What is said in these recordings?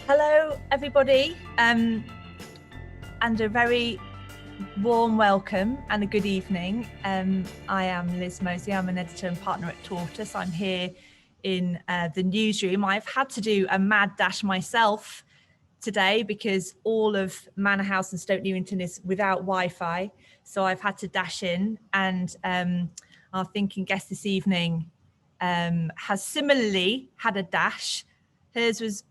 Hello, everybody, and a very warm welcome and a good evening. I am Liz Moseley. I'm an editor and partner at Tortoise. I'm here in the newsroom. I've had to do a mad dash myself today because all of Manor House and Stoke Newington is without Wi-Fi. So I've had to dash in, and our ThinkIn guest this evening has similarly had a dash. Hers was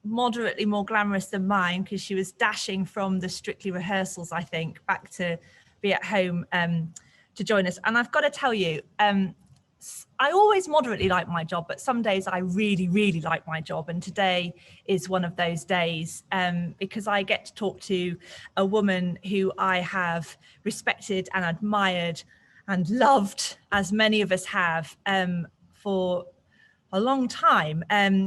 moderately more glamorous than mine because she was dashing from the Strictly rehearsals, I think, back to be at home to join us. And I've got to tell you, I always moderately like my job, but some days I really, really like my job. And today is one of those days because I get to talk to a woman who I have respected and admired and loved, as many of us have, for a long time.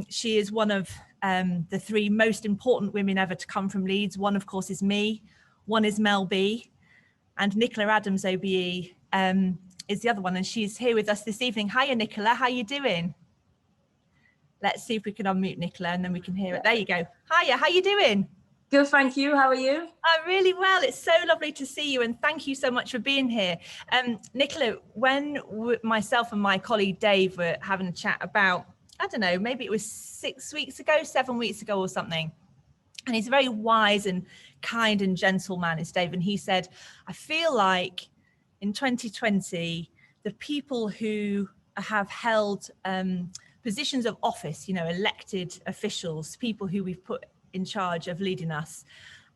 She is one of the three most important women ever to come from Leeds. One, of course, is me. One is Mel B. And Nicola Adams OBE is the other one. And she's here with us this evening. Hiya, Nicola. How you doing? Let's see if we can unmute Nicola and then we can hear it. There you go. Hiya, how you doing? Good, thank you. How are you? I'm really well. It's so lovely to see you, and thank you so much for being here. Nicola, when myself and my colleague Dave were having a chat about, I don't know, maybe it was 7 weeks ago or something, and he's a very wise and kind and gentle man, is Dave, and he said, I feel like in 2020, the people who have held positions of office, you know, elected officials, people who we've put in charge of leading us,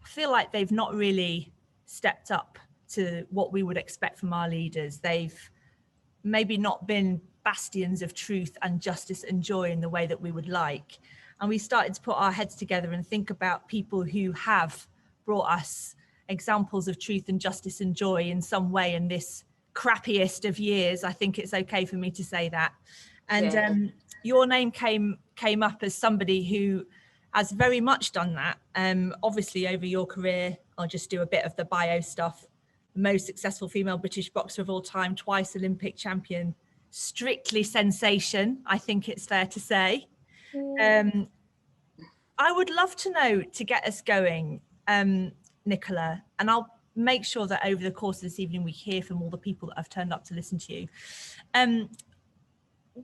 I feel like they've not really stepped up to what we would expect from our leaders. They've maybe not been bastions of truth and justice and joy in the way that we would like. And we started to put our heads together and think about people who have brought us examples of truth and justice and joy in some way in this crappiest of years. I think it's okay for me to say that. And your name came up as somebody who has very much done that. Obviously, over your career, I'll just do a bit of the bio stuff. Most successful female British boxer of all time, twice Olympic champion, strictly sensation, I think it's fair to say. I would love to know, to get us going, Nicola, and I'll make sure that over the course of this evening we hear from all the people that have turned up to listen to you.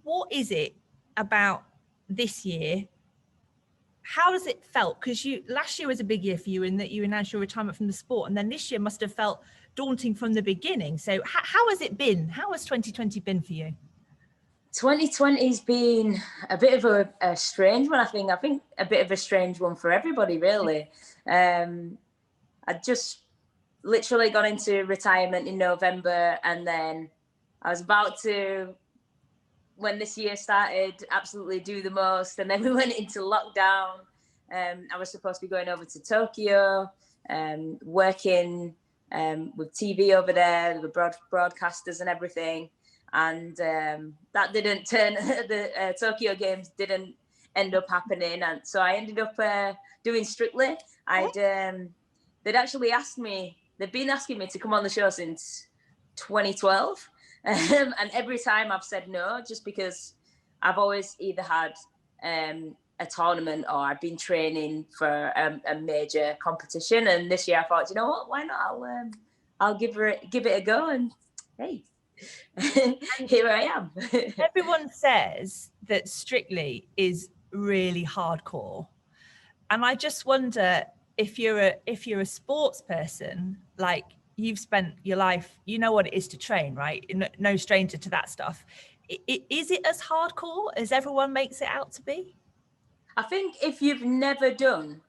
What is it about this year? How does it felt? Because last year was a big year for you in that you announced your retirement from the sport, and then this year must have felt daunting from the beginning. So how has it been? How has 2020 been for you? 2020's been a bit of a strange one, I think a bit of a strange one for everybody, really. I just literally got into retirement in November, and then I was about to, when this year started, absolutely do the most, and then we went into lockdown. I was supposed to be going over to Tokyo, working with TV over there, the broadcasters and everything, and that didn't turn. The Tokyo Games didn't end up happening, and so I ended up doing Strictly. They'd actually they've been asking me to come on the show since 2012. And every time I've said no, just because I've always either had a tournament or I've been training for a major competition. And this year I thought, you know what, why not? I'll give it a go. And hey, here I am. Everyone says that Strictly is really hardcore, and I just wonder if you're a sports person, like, you've spent your life, you know what it is to train, right? No stranger to that stuff. Is it as hardcore as everyone makes it out to be? I think if you've never done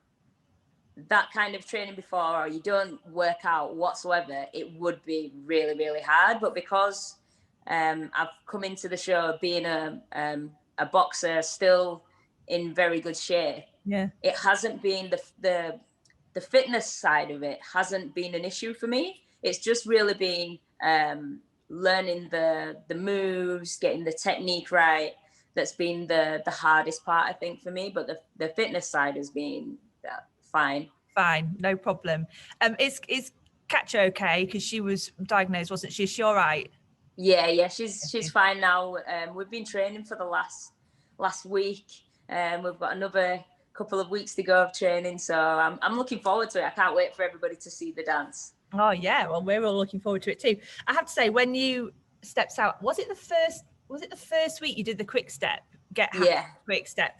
that kind of training before, or you don't work out whatsoever, it would be really, really hard. But because I've come into the show being a boxer, still in very good shape, it hasn't been the fitness side of it hasn't been an issue for me. It's just really been learning the moves, getting the technique right. That's been the hardest part, I think, for me. But the fitness side has been fine. Fine, no problem. Is Katja okay? Because she was diagnosed, wasn't she? Is she all right? Yeah, she's fine now. We've been training for the last week. We've got another couple of weeks to go of training, so I'm looking forward to it. I can't wait for everybody to see the dance. Oh yeah, well, we're all looking forward to it too. I have to say, when you stepped out, was it the first week you did the quick step, quick step?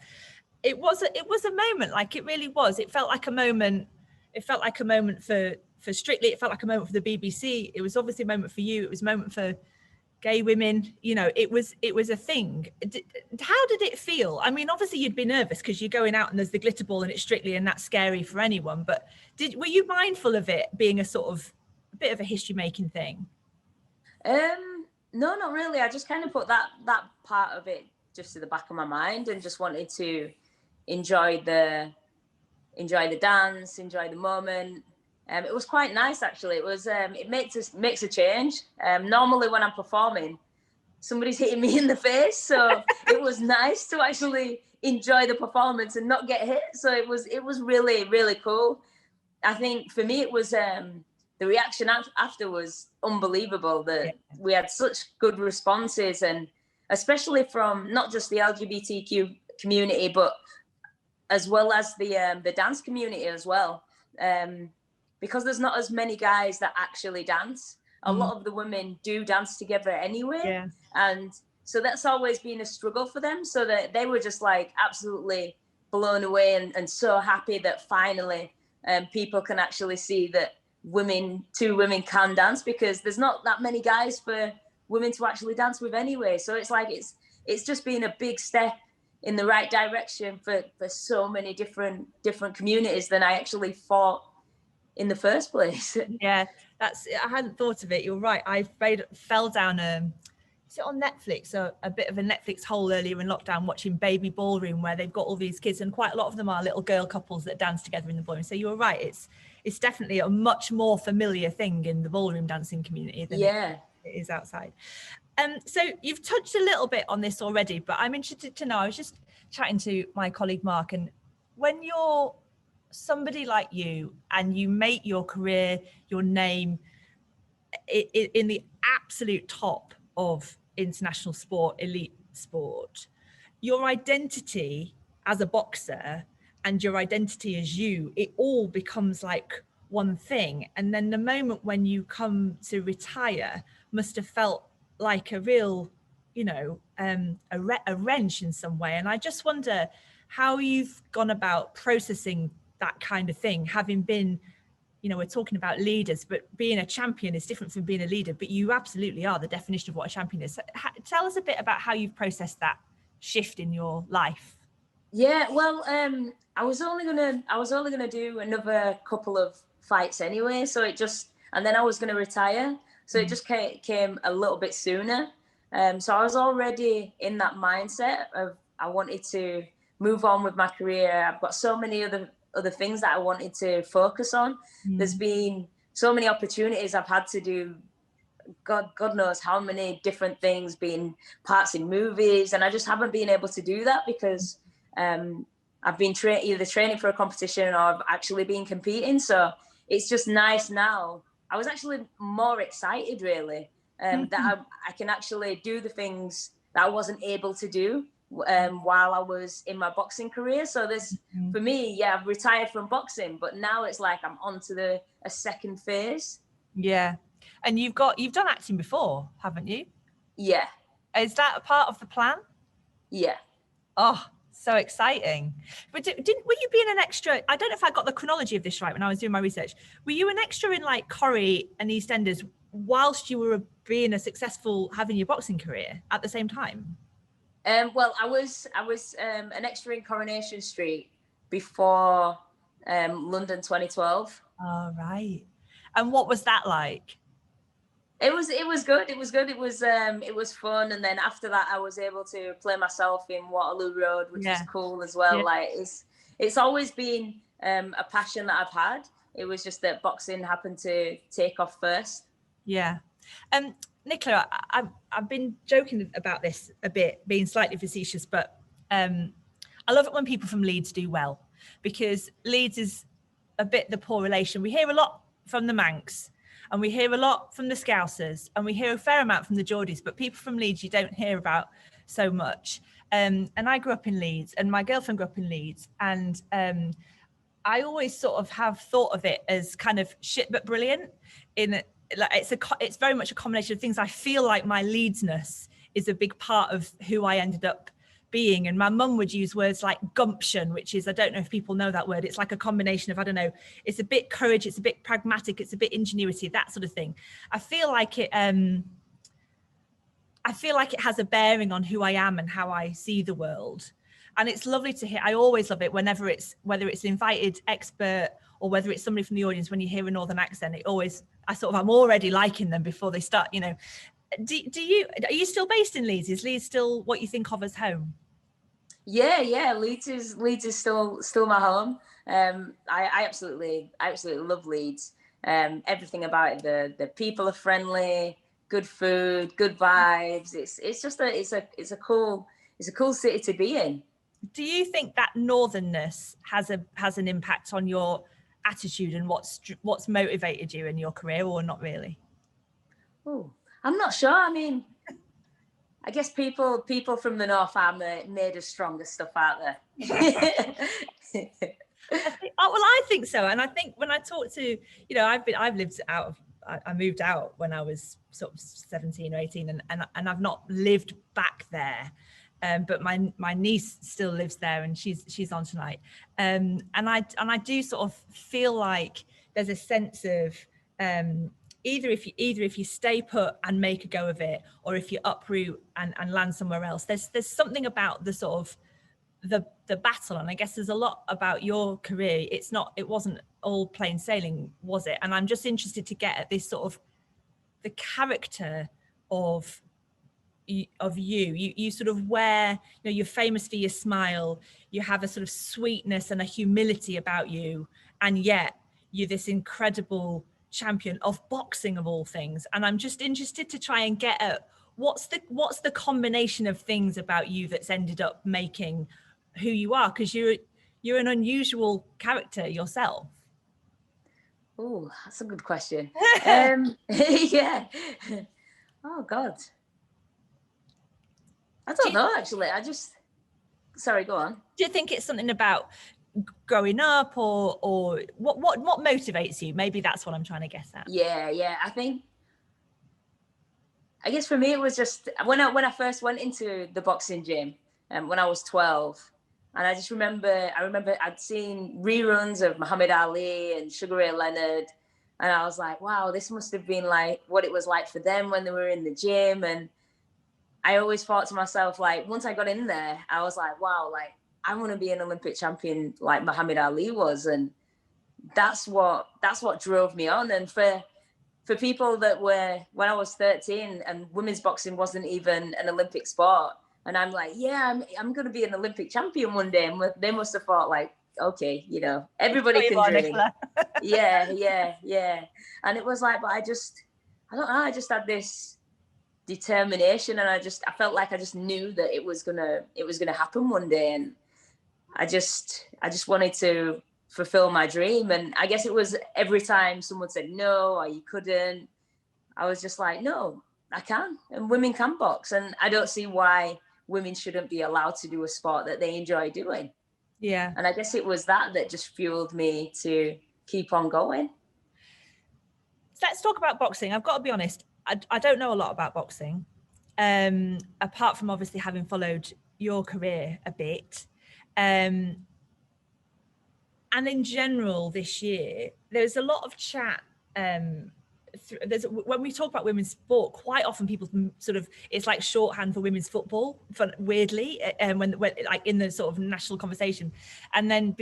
It was a moment, like it really was. It felt like a moment. It felt like a moment for Strictly. It felt like a moment for the BBC. It was obviously a moment for you. It was a moment for gay women. You know, it was a thing. How did it feel? I mean, obviously you'd be nervous because you're going out and there's the glitter ball and it's Strictly, and that's scary for anyone. But were you mindful of it being a sort of a bit of a history making thing? No, not really. I just kind of put that part of it just to the back of my mind and just wanted to enjoy the dance, enjoy the moment. It was quite nice, actually. It was it makes a change. Normally when I'm performing, somebody's hitting me in the face, so it was nice to actually enjoy the performance and not get hit. So it was really, really cool. I think for me it was the reaction after was unbelievable. That we had such good responses, and especially from not just the LGBTQ community, but as well as the dance community as well. Because there's not as many guys that actually dance. A lot of the women do dance together anyway. Yeah. And so that's always been a struggle for them. So that they were just like absolutely blown away and so happy that finally people can actually see that two women can dance, because there's not that many guys for women to actually dance with anyway. So it's like, it's just been a big step in the right direction for so many different communities than I actually thought in the first place. Yeah, I hadn't thought of it. You're right. I fell down is it on Netflix? A bit of a Netflix hole earlier in lockdown, watching Baby Ballroom, where they've got all these kids, and quite a lot of them are little girl couples that dance together in the ballroom. So you're right. It's definitely a much more familiar thing in the ballroom dancing community than it is outside. So you've touched a little bit on this already, but I'm interested to know, I was just chatting to my colleague Mark, and when you're somebody like you and you make your career, your name in the absolute top of international sport, elite sport, your identity as a boxer and your identity as you, it all becomes like one thing. And then the moment when you come to retire must have felt like a real, you know, a wrench in some way. And I just wonder how you've gone about processing that kind of thing, having been, you know, we're talking about leaders, but being a champion is different from being a leader, but you absolutely are the definition of what a champion is. So tell us a bit about how you've processed that shift in your life. Yeah, well, I was only gonna do another couple of fights anyway, so and then I was gonna retire, so it just came a little bit sooner. So I was already in that mindset of I wanted to move on with my career. I've got so many other things that I wanted to focus on. There's been so many opportunities I've had to do. God knows how many different things, being parts in movies, and I just haven't been able to do that because I've been either training for a competition or I've actually been competing. So it's just nice now. I was actually more excited really that I can actually do the things that I wasn't able to do while I was in my boxing career. So there's for me, I've retired from boxing, but now it's like I'm on to a second phase. Yeah. And you've done acting before, haven't you? Yeah. Is that a part of the plan? Yeah. Oh, so exciting. But were you being an extra? I don't know if I got the chronology of this right when I was doing my research. Were you an extra in like Corrie and EastEnders whilst you were being having your boxing career at the same time? Well, I was an extra in Coronation Street before London 2012. Oh, right. And what was that like? It was good. It was good. It was fun. And then after that, I was able to play myself in Waterloo Road, which was cool as well. Yeah. Like it's always been a passion that I've had. It was just that boxing happened to take off first. Yeah. Nicola, I've been joking about this a bit, being slightly facetious, but I love it when people from Leeds do well, because Leeds is a bit the poor relation. We hear a lot from the Manx, and we hear a lot from the Scousers, and we hear a fair amount from the Geordies, but people from Leeds you don't hear about so much. And I grew up in Leeds, and my girlfriend grew up in Leeds, and I always sort of have thought of it as kind of shit but brilliant. It's very much a combination of things. I feel like my Leedsness is a big part of who I ended up being. And my mum would use words like gumption, which is, I don't know if people know that word. It's like a combination of, I don't know, it's a bit courage, it's a bit pragmatic, it's a bit ingenuity, that sort of thing. I feel like it has a bearing on who I am and how I see the world. And it's lovely to hear. I always love it whether it's an invited expert or whether it's somebody from the audience, when you hear a Northern accent, I'm already liking them before they start, you know. Are you still based in Leeds? Is Leeds still what you think of as home? Yeah. Leeds is still my home. I absolutely love Leeds. Everything about it. The people are friendly, good food, good vibes. It's a cool city to be in. Do you think that northernness has an impact on your attitude and what's motivated you in your career, or not really? Oh, I'm not sure. I mean, I guess people from the north are made of stronger stuff out there. I think so. And I think when I talk to, you know, I moved out when I was sort of 17 or 18, and I've not lived back there. But my niece still lives there, and she's on tonight. And I do sort of feel like there's a sense of either if you stay put and make a go of it, or if you uproot and land somewhere else. There's something about the sort of the battle, and I guess there's a lot about your career. It wasn't all plain sailing, was it? And I'm just interested to get at this sort of the character of you sort of wear, you know, you're famous for your smile, you have a sort of sweetness and a humility about you, and yet you're this incredible champion of boxing of all things. And I'm just interested to try and get at what's the combination of things about you that's ended up making who you are, because you're an unusual character yourself. Oh, that's a good question. Yeah. Oh God. I don't know, actually. Sorry, go on. Do you think it's something about growing up, or what motivates you? Maybe that's what I'm trying to guess at. Yeah. I guess for me, it was just when I first went into the boxing gym, when I was 12, and I remember I'd seen reruns of Muhammad Ali and Sugar Ray Leonard, and I was like, wow, this must have been like what it was like for them when they were in the gym. And I always thought to myself, like, once I got in there, I was like, wow, like, I want to be an Olympic champion like Muhammad Ali was. And that's what drove me on. And for people that were, when I was 13 and women's boxing wasn't even an Olympic sport, and I'm like, yeah, I'm going to be an Olympic champion one day. And they must have thought, like, okay, you know, everybody can dream. Yeah. And it was like, but I don't know, I just had this determination, and I felt like I just knew that it was gonna happen one day, and I just wanted to fulfill my dream. And I guess it was every time someone said no or you couldn't, I was just like, no, I can, and women can box, and I don't see why women shouldn't be allowed to do a sport that they enjoy doing. Yeah. And I guess it was that just fueled me to keep on going. So let's talk about boxing. I've got to be honest, I don't know a lot about boxing, apart from obviously having followed your career a bit. And in general, this year, there's a lot of chat. When we talk about women's sport, quite often people sort of, it's like shorthand for women's football, weirdly, when like in the sort of national conversation. And then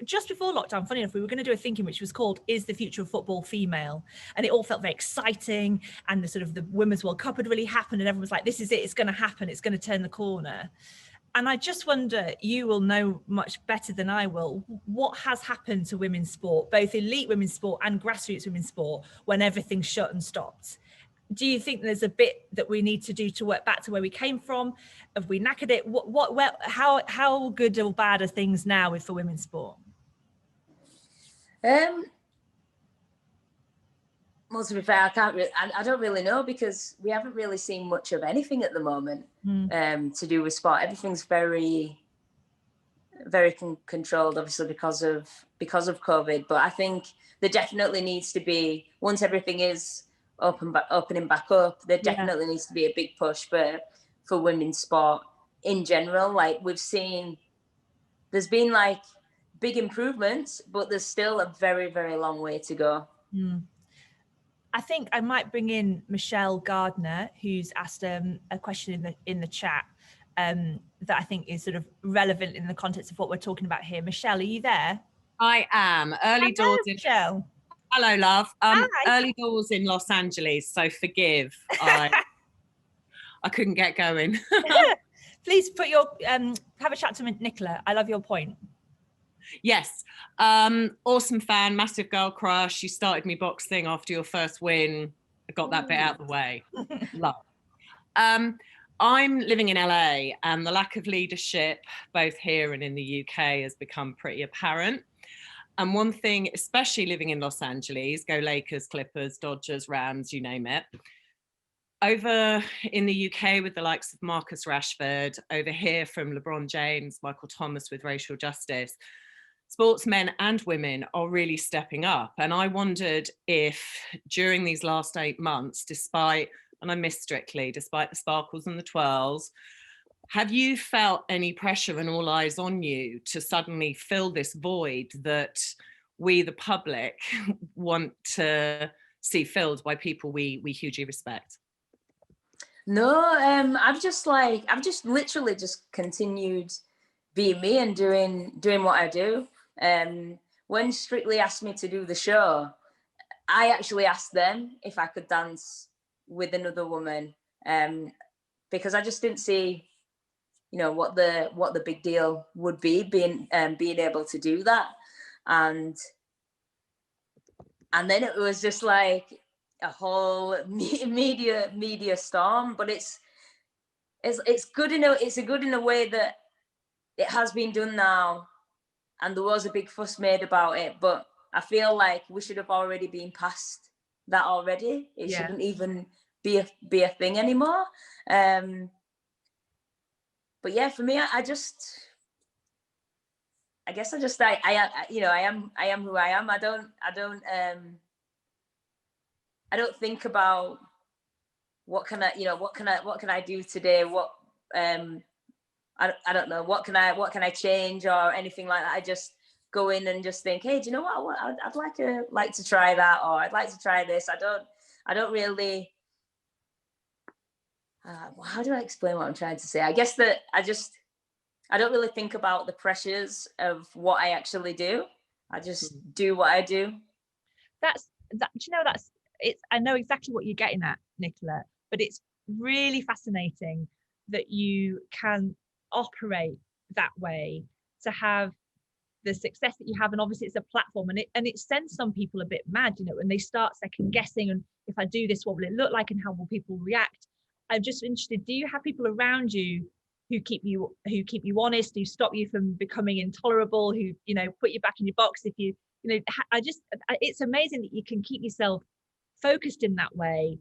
just before lockdown, funny enough, we were going to do a ThinkIn which was called "Is the Future of Football Female?" And it all felt very exciting, and the Women's World Cup had really happened, and everyone was like, this is it, it's going to happen, it's going to turn the corner. And I just wonder, you will know much better than I will, what has happened to women's sport, both elite women's sport and grassroots women's sport, when everything's shut and stopped? Do you think there's a bit that we need to do to work back to where we came from? Have we knackered it? How good or bad are things now for women's sport? Well, to be fair, I don't really know, because we haven't really seen much of anything at the moment to do with sport. Everything's very, very controlled, obviously because of COVID. But I think there definitely needs to be, once everything is opening back up, there definitely needs to be a big push for women's sport in general. Like, we've seen, there's been like big improvements, but there's still a very, very long way to go. I think I might bring in Michelle Gardner, who's asked a question in the chat that I think is sort of relevant in the context of what we're talking about here. Michelle, are you there? I am. Early Hello, doors in Michelle. Hello, love. Hi. Early doors in Los Angeles, so forgive. I couldn't get going. Please put your have a chat to Nicola. I love your point. Yes. Awesome fan, massive girl crush. You started me boxing after your first win. I got that bit out of the way. Love. I'm living in LA, and the lack of leadership, both here and in the UK, has become pretty apparent. And one thing, especially living in Los Angeles, go Lakers, Clippers, Dodgers, Rams, you name it. Over in the UK with the likes of Marcus Rashford, over here from LeBron James, Michael Thomas with racial justice, sportsmen and women are really stepping up. And I wondered if during these last 8 months, despite, and I miss Strictly, despite the sparkles and the twirls, have you felt any pressure and all eyes on you to suddenly fill this void that we, the public, want to see filled by people we hugely respect? No, I've just literally just continued being me and doing what I do. When Strictly asked me to do the show, I actually asked them if I could dance with another woman, because I just didn't see, you know, what the big deal would be being able to do that, and then it was just like a whole media storm. But it's good in a way that it has been done now, and there was a big fuss made about it, but I feel like we should have already been past that already. It shouldn't even be a thing anymore. But yeah, for me, I am who I am. I don't think about what can I do today? I don't know, what can I change or anything like that. I just go in and just think, hey, do you know what? I'd like to try that, or I'd like to try this. I don't really. How do I explain what I'm trying to say? I guess that I don't really think about the pressures of what I actually do. I just do what I do. I know exactly what you're getting at, Nicola, but it's really fascinating that you can operate that way, to have the success that you have. And obviously it's a platform, and it sends some people a bit mad, you know, when they start second guessing, and if I do this, what will it look like and how will people react? I'm just interested, do you have people around you who keep you honest, who stop you from becoming intolerable, who, you know, put you back in your box if you know? It's amazing that you can keep yourself focused in that way,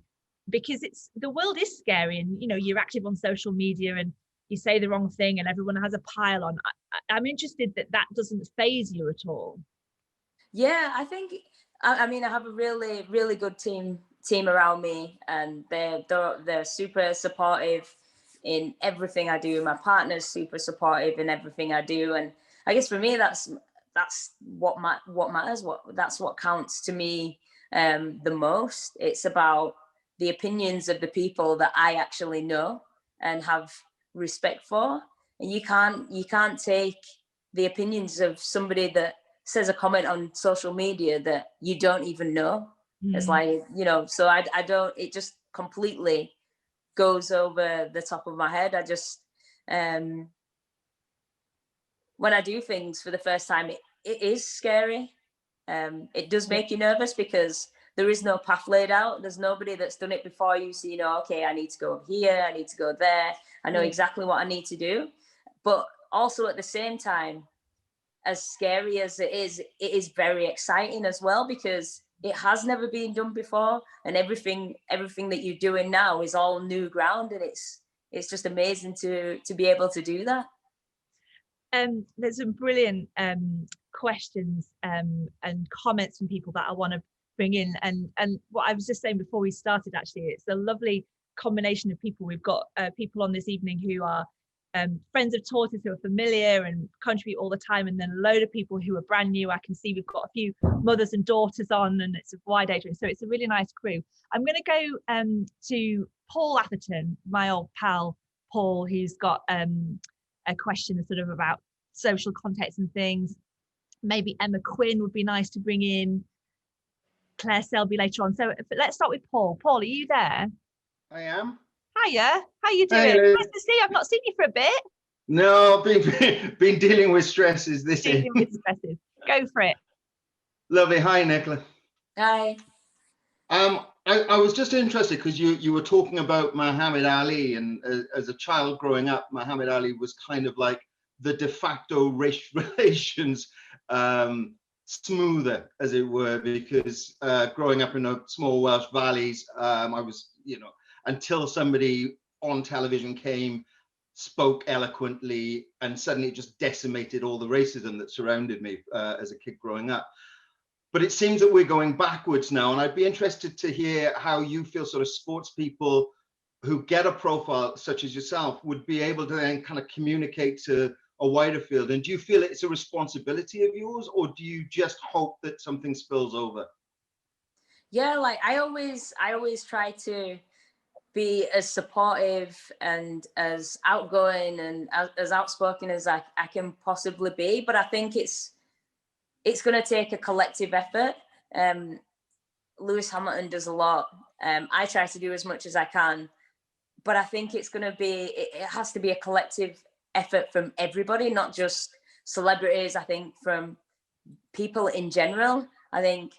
because the world is scary, and, you know, you're active on social media and you say the wrong thing and everyone has a pile on. I'm interested that doesn't faze you at all. Yeah, I think, I mean, I have a really, really good team around me, and they're super supportive in everything I do. My partner's super supportive in everything I do, and I guess for me, that's what matters. That's what counts to me the most. It's about the opinions of the people that I actually know and have respect for, and you can't take the opinions of somebody that says a comment on social media that you don't even know. It's like, you know, so I don't, it just completely goes over the top of my head. I just when I do things for the first time, it is scary. It does make you nervous, because there is no path laid out. There's nobody that's done it before you, so you know, okay, I need to go over here, I need to go there, I know exactly what I need to do. But also at the same time, as scary as it is very exciting as well, because it has never been done before, and everything that you're doing now is all new ground, and it's just amazing to be able to do that. There's some brilliant questions and comments from people that I want to bring in, and what I was just saying before we started, actually, it's a lovely combination of people. We've got people on this evening who are friends of Tortoise, who are familiar and contribute all the time, and then a load of people who are brand new. I can see we've got a few mothers and daughters on, and it's a wide age range, so it's a really nice crew. I'm going to go to Paul Atherton, my old pal Paul, who's got a question sort of about social context and things. Maybe Emma Quinn would be nice to bring in, Claire Selby later on. So let's start with Paul. Paul, are you there? I am. Hiya, how you doing? Hello. Nice to see you. I've not seen you for a bit. No, I've been dealing with stresses this Dealing evening. with stresses. Go for it. Lovely. Hi, Nicola. Hi. I was just interested because you were talking about Muhammad Ali, and as a child growing up, Muhammad Ali was kind of like the de facto race relations smoother, as it were, because growing up in the small Welsh valleys, I was, until somebody on television came, spoke eloquently, and suddenly it just decimated all the racism that surrounded me as a kid growing up. But it seems that we're going backwards now, and I'd be interested to hear how you feel sort of sports people who get a profile such as yourself would be able to then kind of communicate to a wider field. And do you feel it's a responsibility of yours, or do you just hope that something spills over? Yeah, like I always try to be as supportive and as outgoing and as outspoken as I can possibly be, but I think it's going to take a collective effort. Lewis Hamilton does a lot. I try to do as much as I can, but I think it has to be a collective effort from everybody, not just celebrities. I think from people in general. I think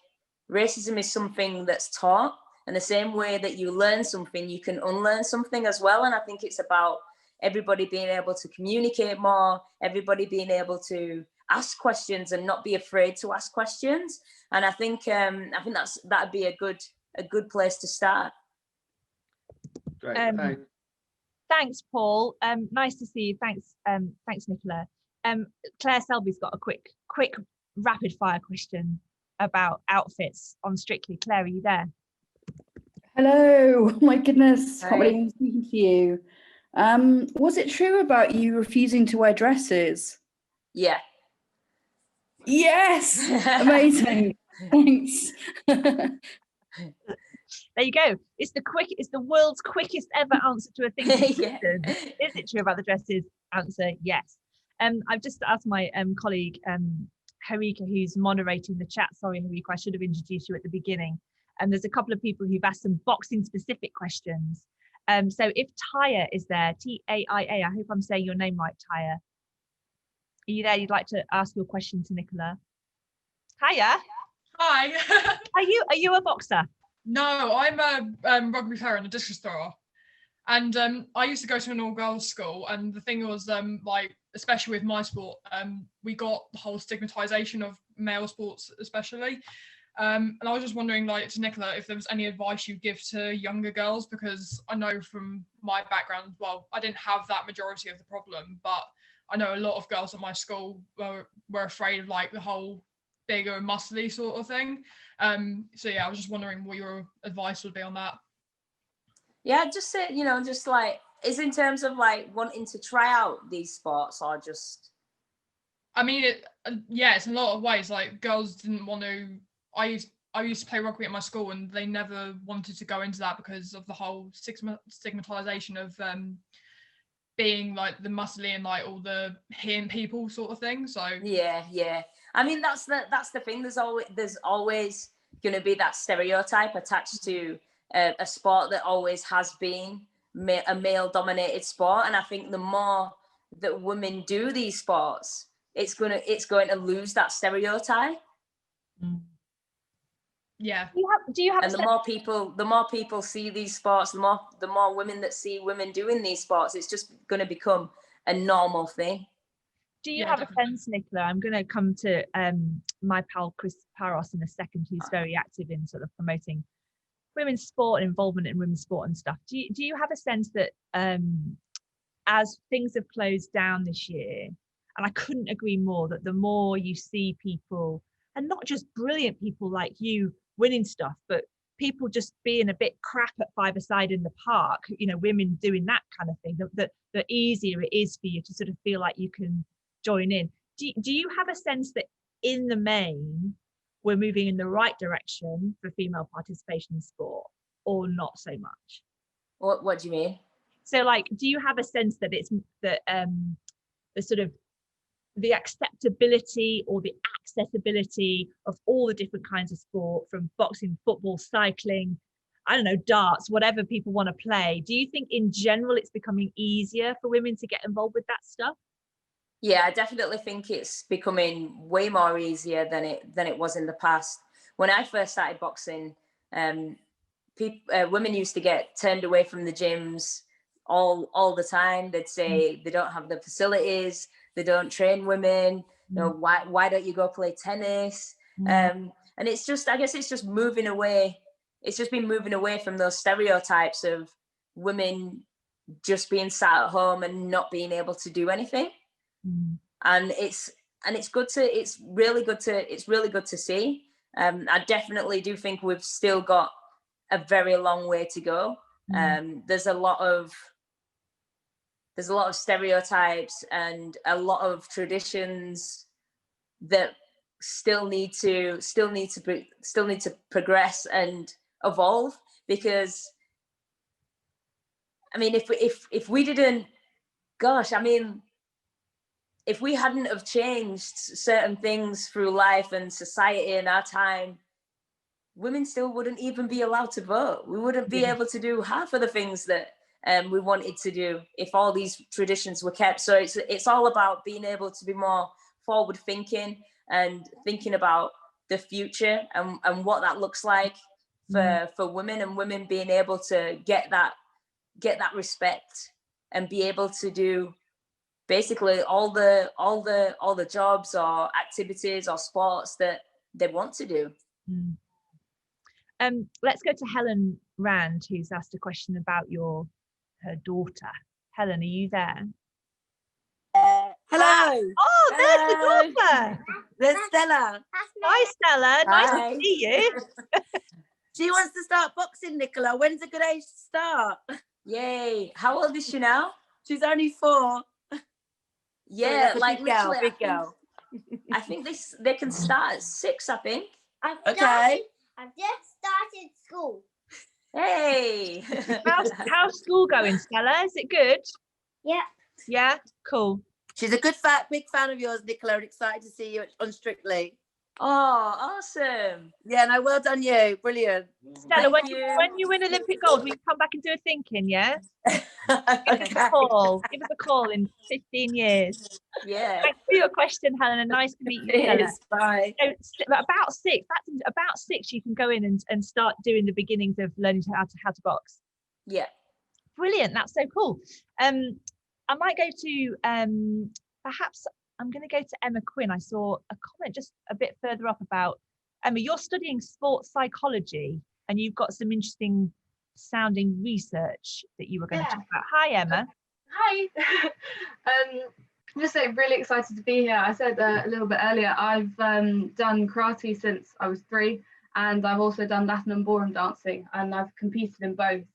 racism is something that's taught, and the same way that you learn something, you can unlearn something as well. And I think it's about everybody being able to communicate more, everybody being able to ask questions and not be afraid to ask questions. And I think that'd be a good place to start. Great. Thanks, Paul. Nice to see you. Thanks, Nicola. Claire Selby's got a quick rapid fire question about outfits on Strictly. Claire, are you there? Hello. Oh my goodness. Hi. Can't believe I'm speaking to you. Was it true about you refusing to wear dresses? Yeah. Yes. Amazing. Thanks. There you go. It's the world's quickest ever answer to a thinking Yeah. question. Is it true about the dresses? Answer, yes. I've just asked my colleague Harika, who's moderating the chat. Sorry, Harika, I should have introduced you at the beginning. And there's a couple of people who've asked some boxing specific questions. So if Taya is there, T-A-I-A, I hope I'm saying your name right, Taya. Are you there? You'd like to ask your question to Nicola? Taya? Hi. Are you a boxer? No, I'm a rugby player and a discus thrower. And I used to go to an all-girls school, and the thing was, like, especially with my sport, we got the whole stigmatization of male sports, especially. And I was just wondering, like, to Nicola, if there was any advice you'd give to younger girls, because I know from my background, well, I didn't have that majority of the problem, but I know a lot of girls at my school were afraid of, like, the whole bigger and muscly sort of thing. So yeah, I was just wondering what your advice would be on that. Yeah, just say, just like, is in terms of like wanting to try out these sports, or just? I mean, it's in a lot of ways. Like, girls didn't want to. I used to play rugby at my school, and they never wanted to go into that because of the whole stigmatization of being like the muscly and like all the hitting people sort of thing. So Yeah. I mean, that's the thing. There's always going to be that stereotype attached to a sport that always has been a male-dominated sport, and I think the more that women do these sports, it's going to lose that stereotype. Yeah. Do you have? And the more people see these sports, the more women that see women doing these sports, it's just going to become a normal thing. Do you Yeah, have definitely. a sense, Nicola? I'm going to come to my pal Chris Paros in a second, who's very active in sort of promoting women's sport and involvement in women's sport and stuff. Do you have a sense that as things have closed down this year, and I couldn't agree more, that the more you see people, and not just brilliant people like you winning stuff, but people just being a bit crap at five-a-side in the park, you know, women doing that kind of thing, the easier it is for you to sort of feel like you can join in. Do you have a sense that in the main we're moving in the right direction for female participation in sport, or not so much? What do you mean? So like, do you have a sense that it's that the sort of the acceptability or the accessibility of all the different kinds of sport, from boxing, football, cycling, I don't know, darts, whatever people want to play, do you think in general it's becoming easier for women to get involved with that stuff? Yeah, I definitely think it's becoming way more easier than it was in the past. When I first started boxing, women used to get turned away from the gyms all the time. They'd say they don't have the facilities, they don't train women. You know, why don't you go play tennis? And it's just, I guess it's just moving away. It's just been moving away from those stereotypes of women just being sat at home and not being able to do anything. And it's really good to see. I definitely do think we've still got a very long way to go. There's a lot of stereotypes and a lot of traditions that still need to progress and evolve, because I mean, if we didn't, gosh, I mean, if we hadn't have changed certain things through life and society in our time, women still wouldn't even be allowed to vote. We wouldn't be able to do half of the things that we wanted to do if all these traditions were kept. So it's all about being able to be more forward thinking and thinking about the future and what that looks like for women, and women being able to get that respect and be able to do basically all the jobs or activities or sports that they want to do. Let's go to Helen Rand, who's asked a question about her daughter. Helen, are you there? Hello. Oh, there's the daughter. There's Stella. Hi, Stella. Nice to see you. She wants to start boxing, Nicola. When's a good age to start? Yay. How old is she now? She's only 4. Yeah, So like literally, big girl. I think they can start at 6, I think. I've just started school. Hey. How's school going, Stella? Is it good? Yeah. Yeah, cool. She's a big fan of yours, Nicola, and excited to see you on Strictly. Oh, awesome. Yeah, no, well done you. Brilliant. Stella, when you win Olympic gold, will you come back and do a ThinkIn, yeah? Give us a call. Give us a call in 15 years. Yeah. Thanks for your question, Helen, and nice to meet you, Stella. Bye. So, about 6, that's about 6 you can go in and start doing the beginnings of learning how to box. Yeah. Brilliant. That's so cool. I might go to perhaps I'm going to go to Emma Quinn. I saw a comment just a bit further up about Emma, you're studying sports psychology and you've got some interesting sounding research that you were going to talk about. Hi, Emma. Hi. I'm just really excited to be here. I said a little bit earlier, I've done karate since I was 3, and I've also done Latin and ballroom dancing, and I've competed in both.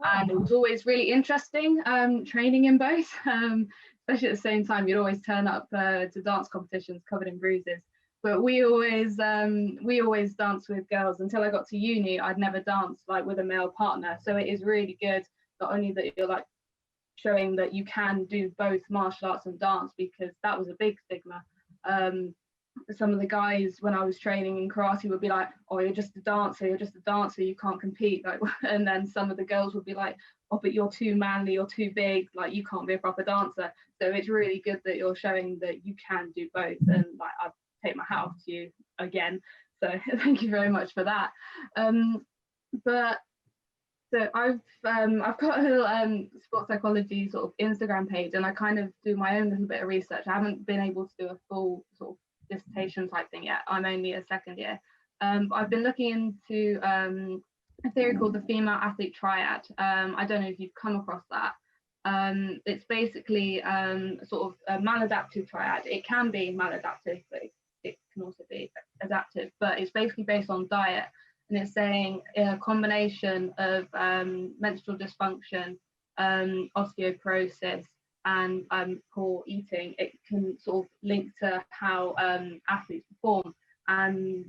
And it was always really interesting training in both, especially at the same time. You'd always turn up to dance competitions covered in bruises. But we always danced with girls. Until I got to uni, I'd never danced like with a male partner. So it is really good, not only that you're like showing that you can do both martial arts and dance, because that was a big stigma. Some of the guys when I was training in karate would be like, oh, you're just a dancer, you can't compete. Like, and then some of the girls would be like, oh, but you're too manly, you're too big, like you can't be a proper dancer. So it's really good that you're showing that you can do both, and like I've take my hat off to you again, so thank you very much for that. But So I've got a little sports psychology sort of Instagram page, and I kind of do my own little bit of research. I haven't been able to do a full sort of dissertation type thing yet. I'm only a second year. But I've been looking into a theory called the female athlete triad. I don't know if you've come across that. It's basically sort of a maladaptive triad. It can be maladaptive, but it can also be adaptive. But it's basically based on diet. And it's saying a combination of menstrual dysfunction, osteoporosis, and poor eating, it can sort of link to how athletes perform. And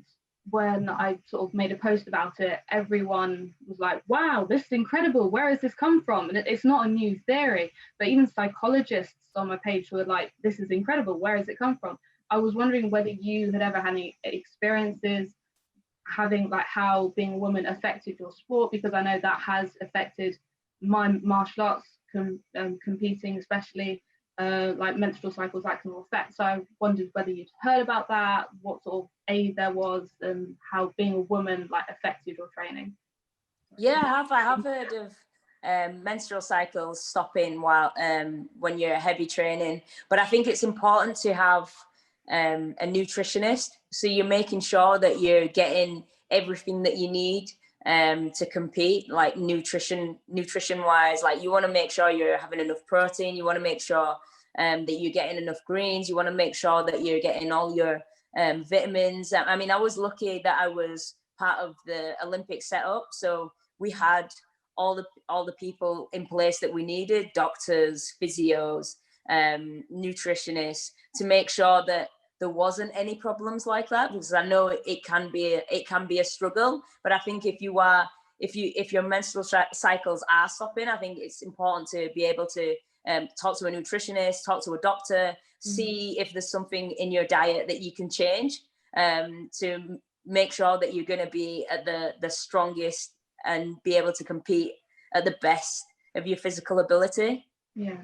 when I sort of made a post about it, everyone was like, wow, this is incredible. Where has this come from? And it's not a new theory, but even psychologists on my page were like, this is incredible. Where has it come from? I was wondering whether you had ever had any experiences having like how being a woman affected your sport, because I know that has affected my martial arts competing, especially like menstrual cycles that can affect. So I wondered whether you'd heard about that, what sort of aid there was, and how being a woman like affected your training. Yeah, I have heard of menstrual cycles stopping while when you're heavy training, but I think it's important to have a nutritionist, so you're making sure that you're getting everything that you need to compete, like nutrition wise. Like you want to make sure you're having enough protein, you want to make sure that you're getting enough greens, you want to make sure that you're getting all your vitamins. I mean, I was lucky that I was part of the Olympic setup, so we had all the people in place that we needed: doctors, physios, nutritionists, to make sure that there wasn't any problems like that, because I know it can be a struggle. But I think if your menstrual cycles are stopping, I think it's important to be able to talk to a nutritionist, talk to a doctor, see if there's something in your diet that you can change to make sure that you're going to be at the strongest and be able to compete at the best of your physical ability. Yeah.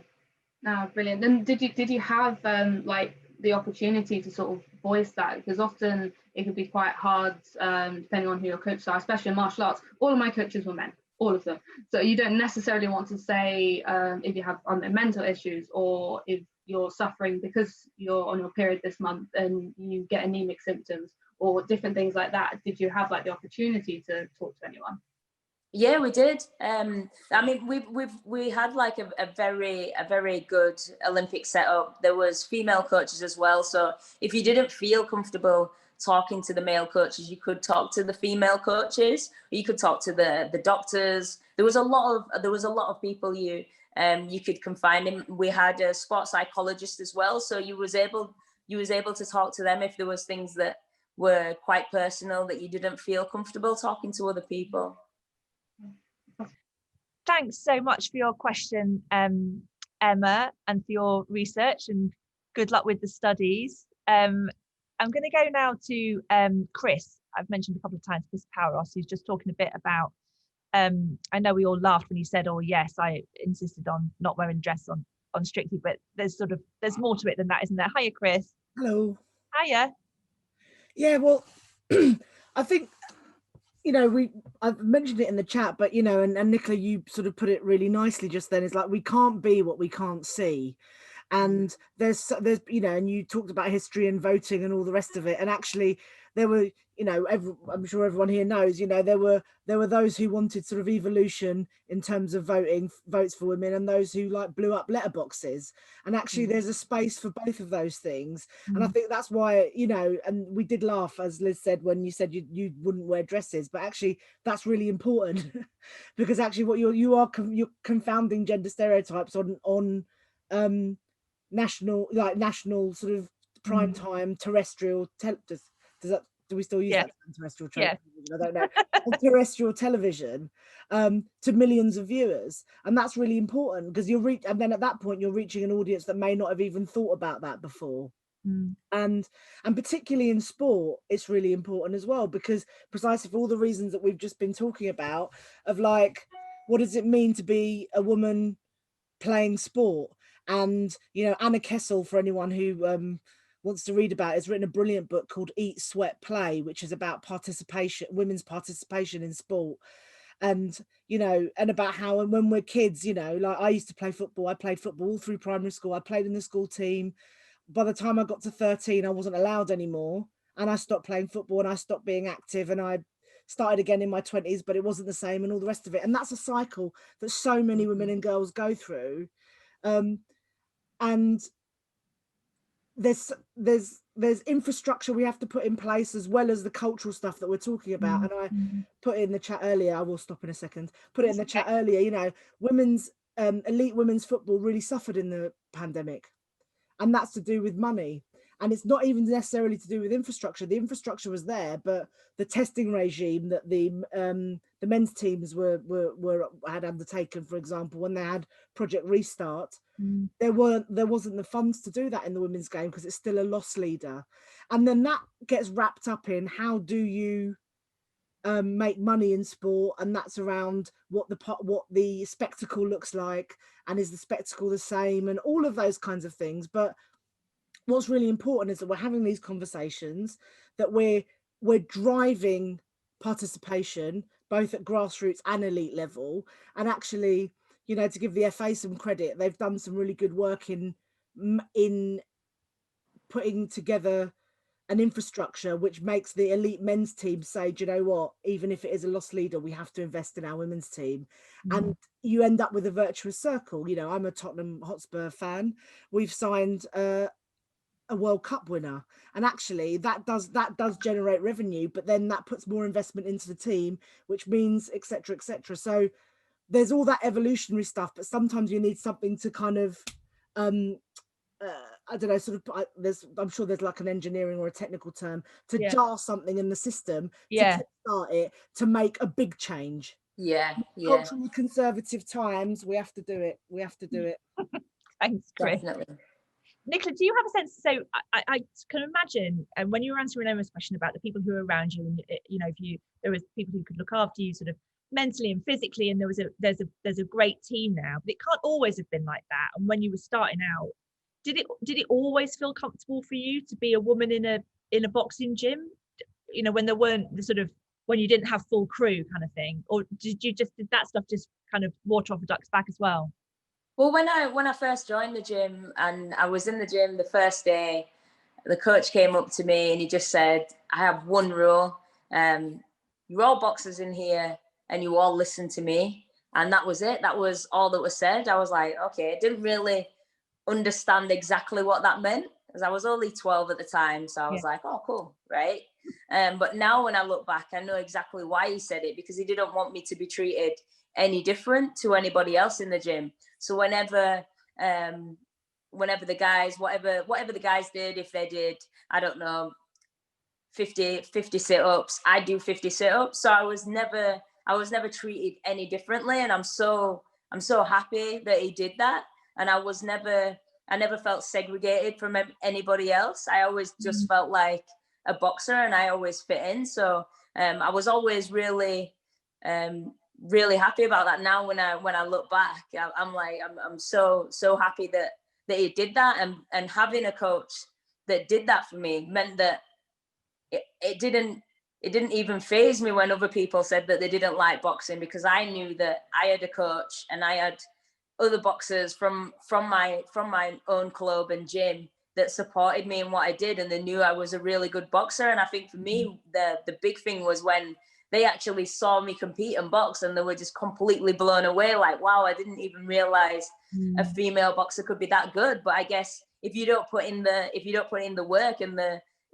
Brilliant. And did you have like the opportunity to sort of voice that? Because often it could be quite hard depending on who your coaches are, especially in martial arts. All of my coaches were men, all of them. So you don't necessarily want to say if you have mental issues, or if you're suffering because you're on your period this month and you get anemic symptoms or different things like that. Did you have like the opportunity to talk to anyone? Yeah, we did. I mean, we had like a very good Olympic setup. There was female coaches as well. So if you didn't feel comfortable talking to the male coaches, you could talk to the female coaches. You could talk to the doctors. There was a lot of people you could confide in. We had a sports psychologist as well, so you was able to talk to them if there was things that were quite personal that you didn't feel comfortable talking to other people. Thanks so much for your question, Emma, and for your research, and good luck with the studies. I'm going to go now to Chris. I've mentioned a couple of times Chris Poweros, who's just talking a bit about, I know we all laughed when he said, oh yes, I insisted on not wearing dress on Strictly, but there's more to it than that, isn't there? Hiya, Chris. Hello. Hiya. Yeah, well, I think, I've mentioned it in the chat, but, and Nicola, you sort of put it really nicely just then. It's like, we can't be what we can't see. And there's, and you talked about history and voting and all the rest of it. And actually there were, I'm sure everyone here knows, there were those who wanted sort of evolution in terms of votes for women, and those who like blew up letterboxes. And actually there's a space for both of those things. And I think that's why, and we did laugh, as Liz said, when you said you wouldn't wear dresses, but actually that's really important because actually what you're confounding gender stereotypes on national sort of prime time terrestrial do we still use that terrestrial television? I don't know. Terrestrial television to millions of viewers, and that's really important because and then at that point you're reaching an audience that may not have even thought about that before. And particularly in sport, it's really important as well, because precisely for all the reasons that we've just been talking about, of like, what does it mean to be a woman playing sport? And Anna Kessel, for anyone who wants to read about it, has written a brilliant book called Eat, Sweat, Play, which is about women's participation in sport. and and about how, and when we're kids, like I used to play football. I played football all through primary school. I played in the school team. By the time I got to 13, I wasn't allowed anymore, and I stopped playing football and I stopped being active, and I started again in my 20s, but it wasn't the same, and all the rest of it. And that's a cycle that so many women and girls go through. And there's infrastructure we have to put in place, as well as the cultural stuff that we're talking about. And I put it in the chat earlier, I will stop in a second, put it in the chat earlier, women's elite women's football really suffered in the pandemic, and that's to do with money. And it's not even necessarily to do with infrastructure. The infrastructure was there, but the testing regime that the men's teams had undertaken, for example, when they had Project Restart, there wasn't the funds to do that in the women's game, because it's still a loss leader. And then that gets wrapped up in, how do you make money in sport, and that's around what the spectacle looks like, and is the spectacle the same, and all of those kinds of things. But what's really important is that we're having these conversations, that we're driving participation both at grassroots and elite level. And actually, to give the FA some credit, they've done some really good work in putting together an infrastructure which makes the elite men's team say, do you know what, even if it is a loss leader, we have to invest in our women's team. And you end up with a virtuous circle. I'm a Tottenham Hotspur fan. We've signed a World Cup winner, and actually that does generate revenue, but then that puts more investment into the team, which means etc. So there's all that evolutionary stuff, but sometimes you need something to kind of I don't know, sort of, I'm sure there's like an engineering or a technical term to jar something in the system to start it, to make a big change. Culturally conservative times, we have to do it. Thanks, Chris. Definitely. Nicola, do you have a sense? So I can imagine, and when you were answering Emma's question about the people who are around you, and if there was people who could look after you sort of mentally and physically, and there's a great team now, but it can't always have been like that. And when you were starting out, did it always feel comfortable for you to be a woman in a boxing gym? When there weren't the sort of, when you didn't have full crew kind of thing, or did that stuff just kind of water off a duck's back as well? Well, when I first joined the gym, and I was in the gym the first day, the coach came up to me and he just said, I have one rule. You're all boxers in here and you all listen to me. And that was it. That was all that was said. I was like, okay, I didn't really understand exactly what that meant, because I was only 12 at the time. So I was like, oh, cool, right? But now when I look back, I know exactly why he said it, because he didn't want me to be treated any different to anybody else in the gym. So whenever the guys, whatever the guys did, if they did, I don't know, 50 sit-ups, I do 50 sit-ups. So I was never treated any differently. And I'm so happy that he did that. And I never felt segregated from anybody else. I always just felt like a boxer, and I always fit in. So I was always really happy about that. Now when I look back, I'm so happy that he did that, and having a coach that did that for me meant that it didn't even faze me when other people said that they didn't like boxing, because I knew that I had a coach and I had other boxers from my own club and gym that supported me in what I did, and they knew I was a really good boxer. And I think for me, the big thing was when they actually saw me compete and box, and they were just completely blown away, like, wow, I didn't even realize a female boxer could be that good. But I guess if you don't put in the work and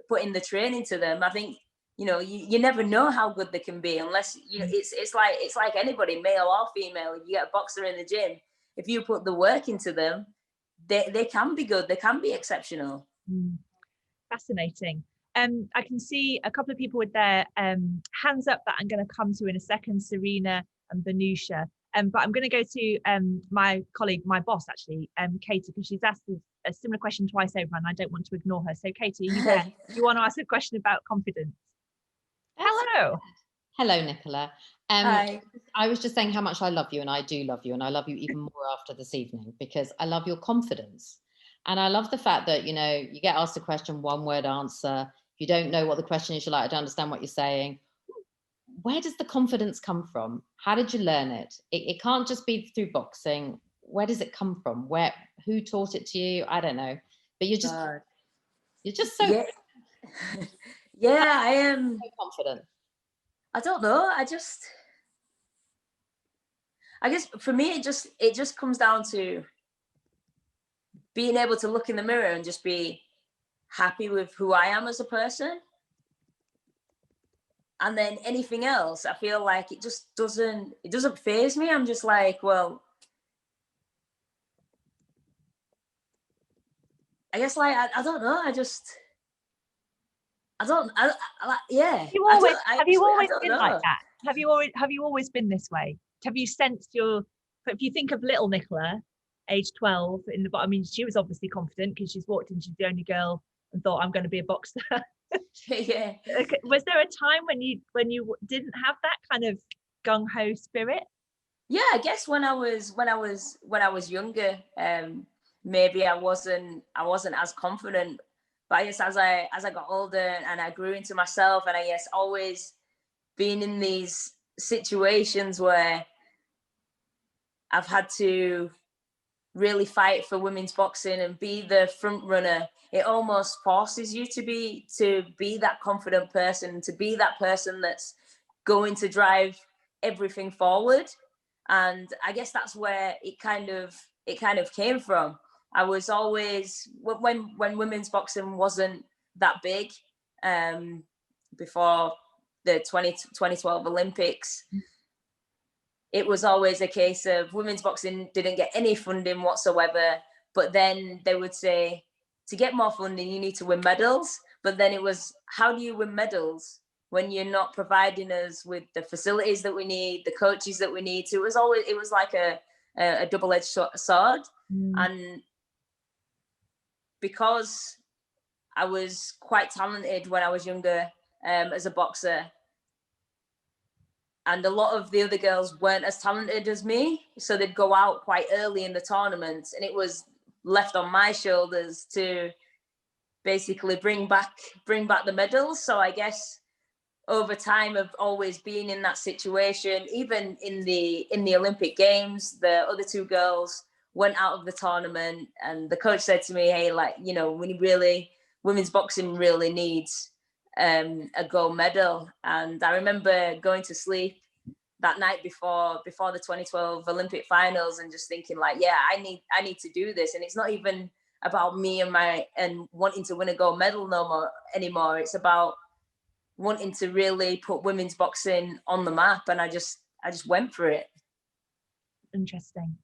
put in the training to them, I think you never know how good they can be, unless it's like anybody, male or female. If you get a boxer in the gym, if you put the work into them, they can be good, they can be exceptional. Fascinating. I can see a couple of people with their hands up that I'm going to come to in a second, Serena and Benusha. But I'm going to go to my colleague, my boss actually, Katie, because she's asked a similar question twice over, and I don't want to ignore her. So Katie, are you there? You want to ask a question about confidence? Hello. Hello, Nicola. Hi. I was just saying how much I love you, and I do love you, and I love you even more after this evening, because I love your confidence. And I love the fact that, you get asked a question, one word answer. You don't know what the question is. You're like, I don't understand what you're saying. where does the confidence come from? How did you learn it? It can't just be through boxing. Where does it come from? Who taught it to you? I don't know. But you're just so yeah. Yeah, I am so confident. I don't know. I guess for me, it just comes down to being able to look in the mirror and just be happy with who I am as a person. And then anything else, I feel like it doesn't faze me. I'm just like, well, I guess like I don't know. Yeah. Have you always been like that? Have you always been this way? Have you sensed if you think of little Nicola, age 12, I mean, she was obviously confident because she's walked in, she's the only girl, and thought, I'm going to be a boxer. Yeah. Was there a time when you didn't have that kind of gung-ho spirit? Yeah, I guess when I was younger, maybe I wasn't as confident. But I guess as I got older and I grew into myself, and I guess always being in these situations where I've had to really fight for women's boxing and be the front runner, it almost forces you to be that confident person, to be that person that's going to drive everything forward. And I guess that's where it kind of came from. I was always, when women's boxing wasn't that big, before the 2012 Olympics, it was always a case of women's boxing didn't get any funding whatsoever. But then they would say, to get more funding, you need to win medals. But then it was, how do you win medals when you're not providing us with the facilities that we need, the coaches that we need? So it was like a double-edged sword. And because I was quite talented when I was younger, as a boxer, and a lot of the other girls weren't as talented as me, so they'd go out quite early in the tournaments, and it was left on my shoulders to basically bring back the medals. So I guess over time of always being in that situation, even in the Olympic Games, the other two girls went out of the tournament, and the coach said to me, hey, like, you know, women's boxing really needs a gold medal. And I remember going to sleep that night before the 2012 Olympic finals and just thinking like, yeah, I need to do this. And it's not even about me and wanting to win a gold medal anymore. It's about wanting to really put women's boxing on the map. And I just went for it. Interesting.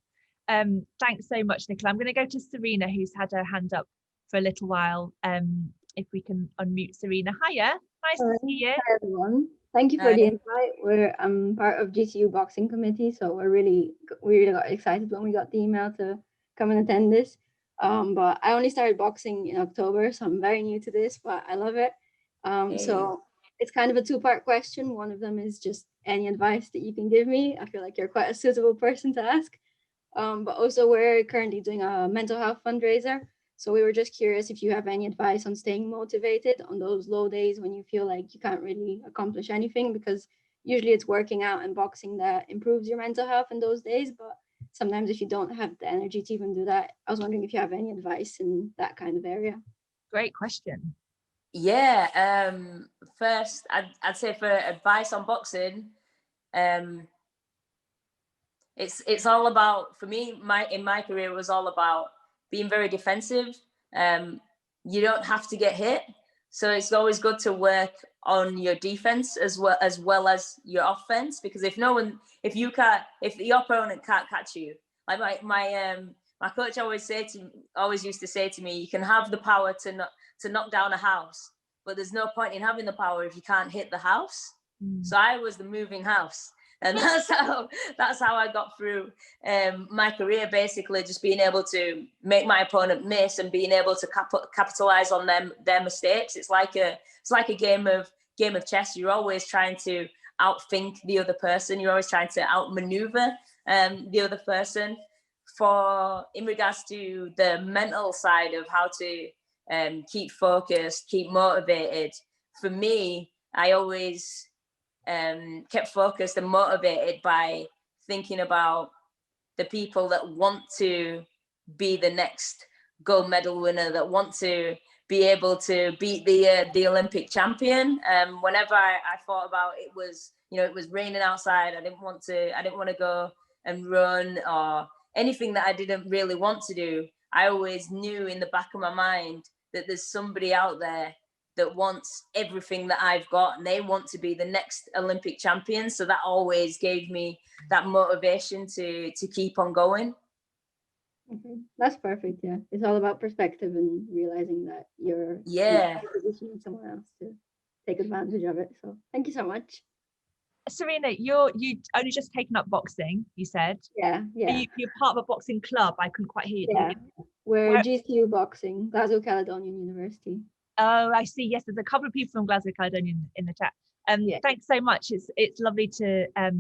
Thanks so much, Nicola. I'm going to go to Serena, who's had her hand up for a little while. If we can unmute Serena. Hiya, nice to see you. Hi everyone. Thank you for the invite. We're part of GCU Boxing Committee, so we really got excited when we got the email to come and attend this. But I only started boxing in October, so I'm very new to this, but I love it. So it's kind of a two-part question. One of them is just any advice that you can give me. I feel like you're quite a suitable person to ask. But also we're currently doing a mental health fundraiser. So we were just curious if you have any advice on staying motivated on those low days when you feel like you can't really accomplish anything, because usually it's working out and boxing that improves your mental health in those days. But sometimes if you don't have the energy to even do that, I was wondering if you have any advice in that kind of area. Great question. Yeah. First, I'd say for advice on boxing, it's all about, for me, in my career, it was all about being very defensive. You don't have to get hit, so it's always good to work on your defense as well as your offense, because if the opponent can't catch you, like my coach always used to say to me, you can have the power to knock down a house, but there's no point in having the power if you can't hit the house. So I was the moving house. And that's how I got through my career, basically, just being able to make my opponent miss and being able to capitalize on their mistakes. It's like a game of chess. You're always trying to outthink the other person. You're always trying to outmaneuver the other person. In regards to the mental side of how to keep focused, keep motivated, for me, I always kept focused and motivated by thinking about the people that want to be the next gold medal winner, that want to be able to beat the Olympic champion. Whenever I thought about it, was, you know, it was raining outside. I didn't want to go and run or anything that I didn't really want to do. I always knew in the back of my mind that there's somebody out there that wants everything that I've got, and they want to be the next Olympic champion. So that always gave me that motivation to keep on going. That's perfect. Yeah, it's all about perspective and realizing that you're in a position with someone else to take advantage of it. So thank you so much. Serena, you only just taken up boxing, you said. Yeah. You're part of a boxing club. I couldn't quite hear you. Yeah, we're GCU Boxing, Glasgow Caledonian University. Oh, I see. Yes, there's a couple of people from Glasgow Caledonian in the chat. Thanks so much. It's lovely to hear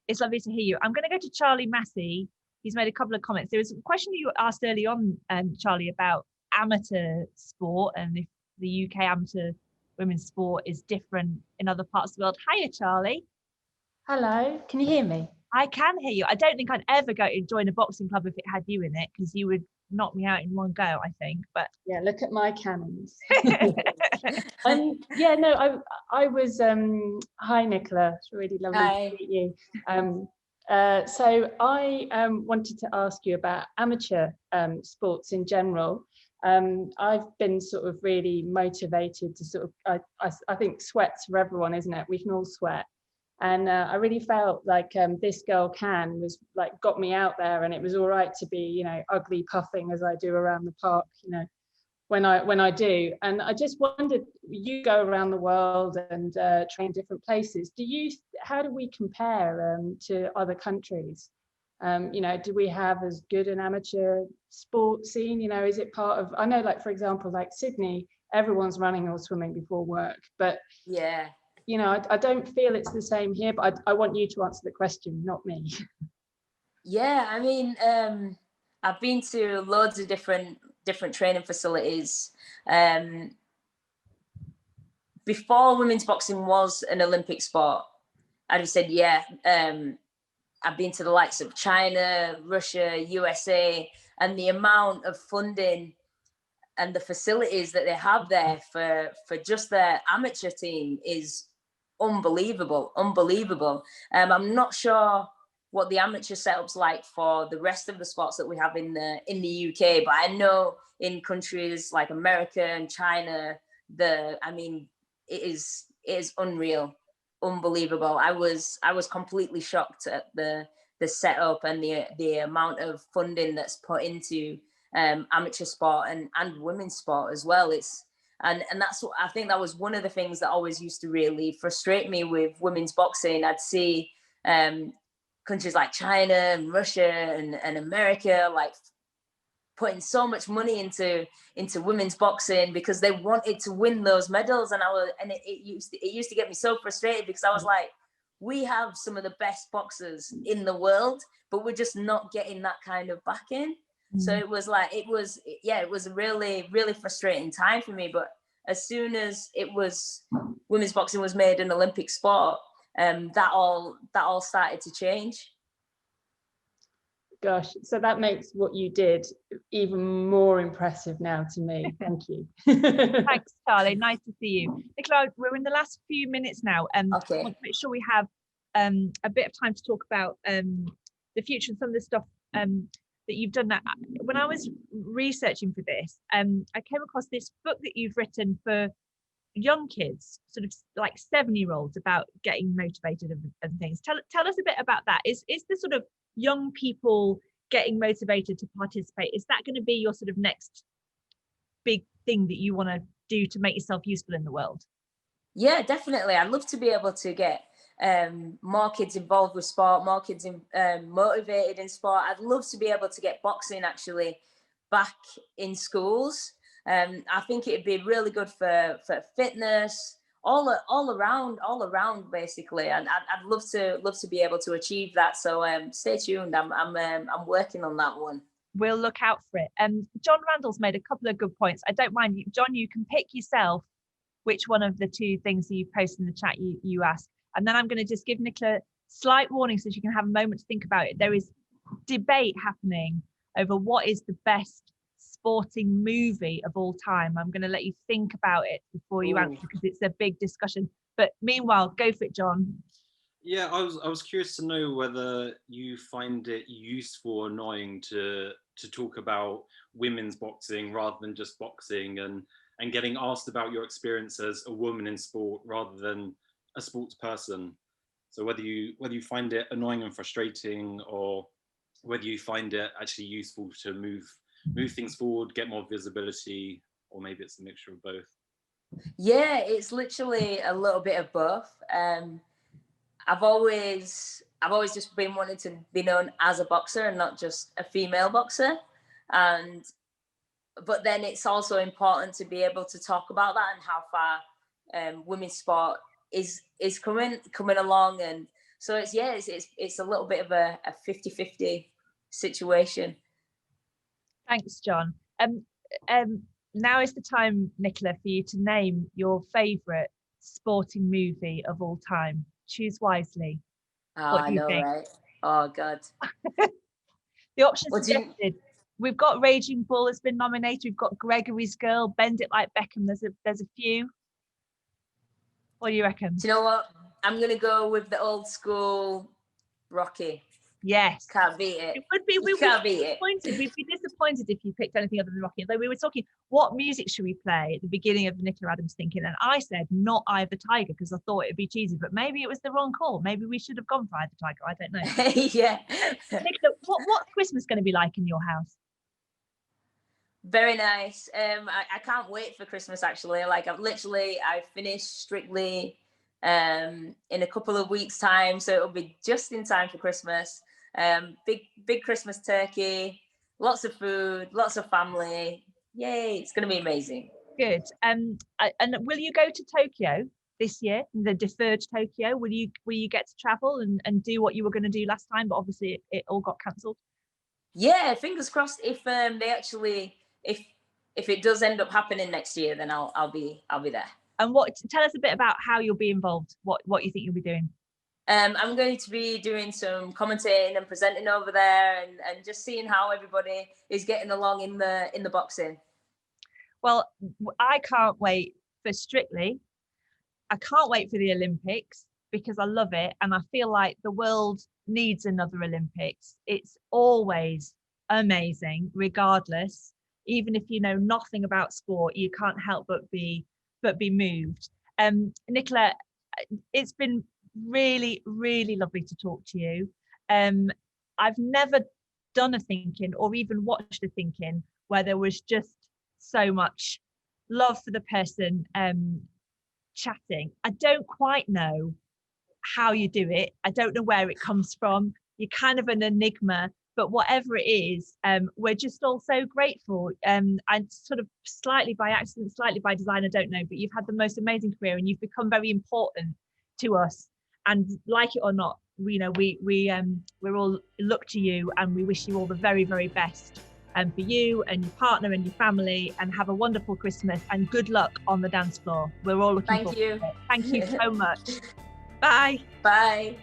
you. I'm going to go to Charlie Massey. He's made a couple of comments. There was a question you asked early on, Charlie, about amateur sport and if the UK amateur women's sport is different in other parts of the world. Hiya, Charlie. Hello, can you hear me? I can hear you. I don't think I'd ever go to join a boxing club if it had you in it, because you would knock me out in one go, I think. But yeah, look at my cannons. I was hi Nicola, it's really lovely to meet you. So I wanted to ask you about amateur sports in general. I've been sort of really motivated to sort of, I think sweat's for everyone, isn't it? We can all sweat. And I really felt like This Girl Can was like got me out there, and it was all right to be, you know, ugly puffing as I do around the park, you know, when I do. And I just wondered, you go around the world and train different places. How do we compare to other countries? You know, do we have as good an amateur sport scene? You know, is it part of, I know, like, for example, like Sydney, everyone's running or swimming before work, but yeah, you know, I don't feel it's the same here, but I want you to answer the question, not me. Yeah, I mean, I've been to loads of different training facilities. Before women's boxing was an Olympic sport, I just said, yeah, I've been to the likes of China, Russia, USA, and the amount of funding and the facilities that they have there for just their amateur team is unbelievable. I'm not sure what the amateur setup's like for the rest of the sports that we have in the UK, but I know in countries like America and China, it is unreal, unbelievable. I was completely shocked at the setup and the amount of funding that's put into amateur sport and women's sport as well. And that's what I think that was one of the things that always used to really frustrate me with women's boxing. I'd see countries like China and Russia and America like putting so much money into women's boxing because they wanted to win those medals, and it used to get me so frustrated because I was like, we have some of the best boxers in the world, but we're just not getting that kind of backing. So it was a really, really frustrating time for me. But as soon as women's boxing was made an Olympic sport, that all started to change. Gosh, so that makes what you did even more impressive now to me. Thank you. Thanks, Charlie. Nice to see you. Nicola, we're in the last few minutes now. I want to make sure we have a bit of time to talk about the future and some of the stuff that you've done. That when I was researching for this, I came across this book that you've written for young kids, sort of like 7-year-olds, about getting motivated and things. Tell us a bit about that. Is the sort of young people getting motivated to participate, is that going to be your sort of next big thing that you want to do to make yourself useful in the world? Yeah, definitely. I'd love to be able to get more kids involved with sport, more kids motivated in sport. I'd love to be able to get boxing actually back in schools. I think it'd be really good for fitness, all around basically. And I'd love to be able to achieve that. So stay tuned. I'm working on that one. We'll look out for it. John Randall's made a couple of good points. I don't mind, John, you can pick yourself which one of the two things that you posted in the chat you ask. And then I'm going to just give Nicola slight warning so she can have a moment to think about it. There is debate happening over what is the best sporting movie of all time. I'm going to let you think about it before you answer, because it's a big discussion. But meanwhile, go for it, John. Yeah, I was curious to know whether you find it useful or annoying to talk about women's boxing rather than just boxing, and getting asked about your experience as a woman in sport rather than a sports person. So whether you find it annoying and frustrating, or whether you find it actually useful to move things forward, get more visibility, or maybe it's a mixture of both. Yeah, it's literally a little bit of both. I've always just been wanting to be known as a boxer and not just a female boxer. But then it's also important to be able to talk about that and how far women's sport is coming along. And so it's a little bit of a 50-50 situation. Thanks, John. Now is the time, Nicola, for you to name your favourite sporting movie of all time. Choose wisely. I know, think? Right? Oh, God. The options suggested. We've got Raging Bull has been nominated. We've got Gregory's Girl, Bend It Like Beckham. There's a few. What do you reckon? Do you know what? I'm going to go with the old school Rocky. Yes. Can't beat it. It would be. We'd be disappointed if you picked anything other than Rocky. Although we were talking, what music should we play at the beginning of the Nicola Adams ThinkIn? And I said, not Eye of the Tiger, because I thought it'd be cheesy, but maybe it was the wrong call. Maybe we should have gone for Eye of the Tiger. I don't know. Yeah. Nicola, what's Christmas going to be like in your house? Very nice. I can't wait for Christmas, actually. Like I finished Strictly in a couple of weeks' time, so it'll be just in time for Christmas. Big Christmas turkey, lots of food, lots of family. Yay, it's going to be amazing. Good. And will you go to Tokyo this year, the deferred Tokyo? Will you get to travel and do what you were going to do last time, but obviously it all got cancelled? Yeah, fingers crossed. If they actually, if it does end up happening next year, then I'll be there. And tell us a bit about how you'll be involved, what you think you'll be doing. I'm going to be doing some commentating and presenting over there, and just seeing how everybody is getting along in the boxing. Well, I can't wait for Strictly. I can't wait for the Olympics because I love it, and I feel like the world needs another Olympics. It's always amazing, regardless. Even if you know nothing about sport, you can't help but be moved. Nicola, it's been really, really lovely to talk to you. I've never done a ThinkIn or even watched a ThinkIn where there was just so much love for the person chatting. I don't quite know how you do it. I don't know where it comes from. You're kind of an enigma, but whatever it is, we're just all so grateful. And sort of slightly by accident, slightly by design, I don't know, but you've had the most amazing career and you've become very important to us. And like it or not, you know, we're all look to you, and we wish you all the very, very best for you and your partner and your family, and have a wonderful Christmas and good luck on the dance floor. We're all looking forward to it. Thank you so much. Bye. Bye.